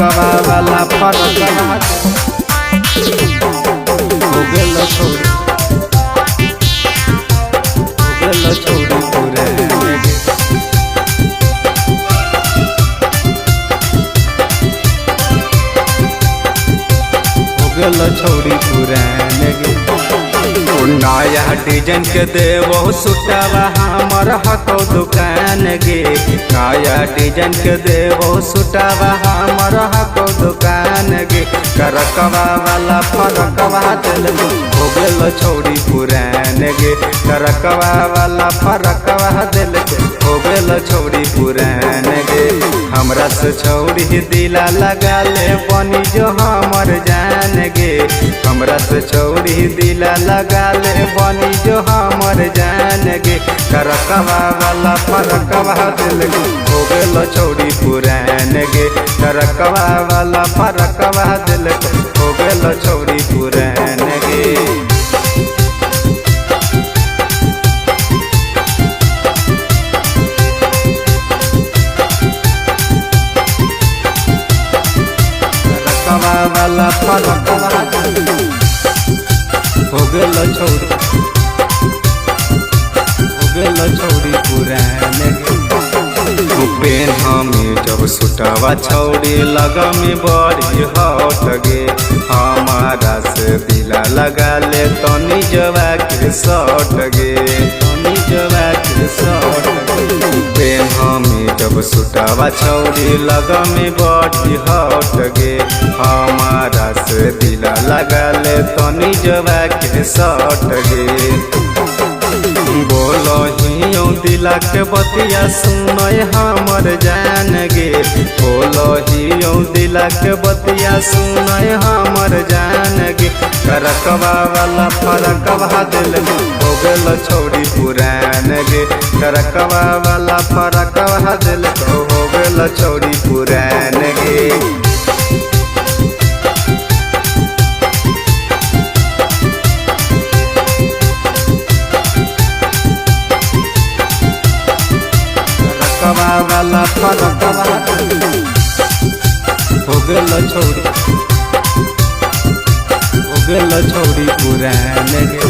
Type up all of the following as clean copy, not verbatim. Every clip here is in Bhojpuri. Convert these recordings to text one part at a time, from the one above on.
फरकवा वाला फरकवा हो गेल छोड़ी पुराने गे। हो गेल छोड़ी पुराने गे। नया डिजाइन के देवो सुटावा हमर हको दुकान गे। नया डिजाइन के देवो सुटावा हमर हको दुकान गे। करकवा वाला फरकवा दिल हो गेल छोड़ी पुराने गे। करकवा वाला फरकवा दिल हो गेल छोड़ी पुराने गे। हमरा से छोड़ी दिला लगा ले बनी जो हमर जान गे। हमरा से छोड़ी दिला लगा ले बनी जो हमर जान गे। करकवा वाला फरकवा दिल हो गेल छोड़ी पुराने गे। करकवा वाला फरकवा दिल हो गेल छोड़ी पुराने गे। करकवा वाला फरकवा हो गेल छोड़ी पुराने गे। पेन हमें जब सुटावा छौड़ी लगा में बड़ी हट गे। हमारा से दिला लगा ले तनी जवा के सट गे। तनी जवा के सट गे। पेन हमें जब सुटावा छौड़ी लगा में बड़ी हट गे। हमारा से दिला लगा ले तनी जवा के सट गे। बोलो हियो दिला के बतिया सुनय हमर जान गे। बोलो हियो दिला के बतिया सुनय हमर जान गे। करकवा वाला फरकवा दिल हो गेल छोड़ी पुरान गे। करकवा वाला फरकवा दिल हो गेल छोड़ी पुरान गे। करकवा वाला फरकवा हो गेल छोड़ी पुराने गे।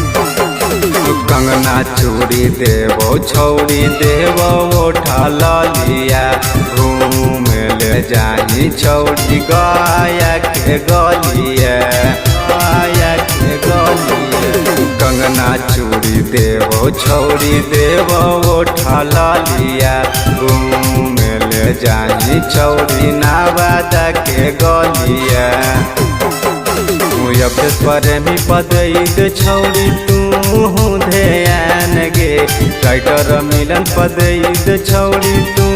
कंगना चूड़ी देवो छौड़ी देवो उठा लिया। घूम ले जानी छौड़ी गाया के गलिया। गाया के गलिया। कंगना चूड़ी देवो छौड़ी देवो उठा लिया। घूम ले जानी छौड़ी नावादा के गलिया। प्रेमी पदैद छौड़ी तू ध्यान गे। टाइटर मिलन पदैद छौड़ी तू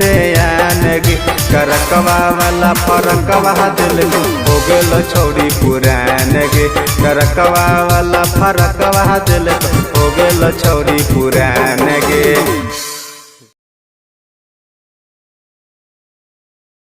ध्यान गे। करकवा वाला फरकवा दिल हो गेल छोड़ी पुरान गे। करकवा वाला फरकवा दिल हो गेल छोड़ी पुरान गे।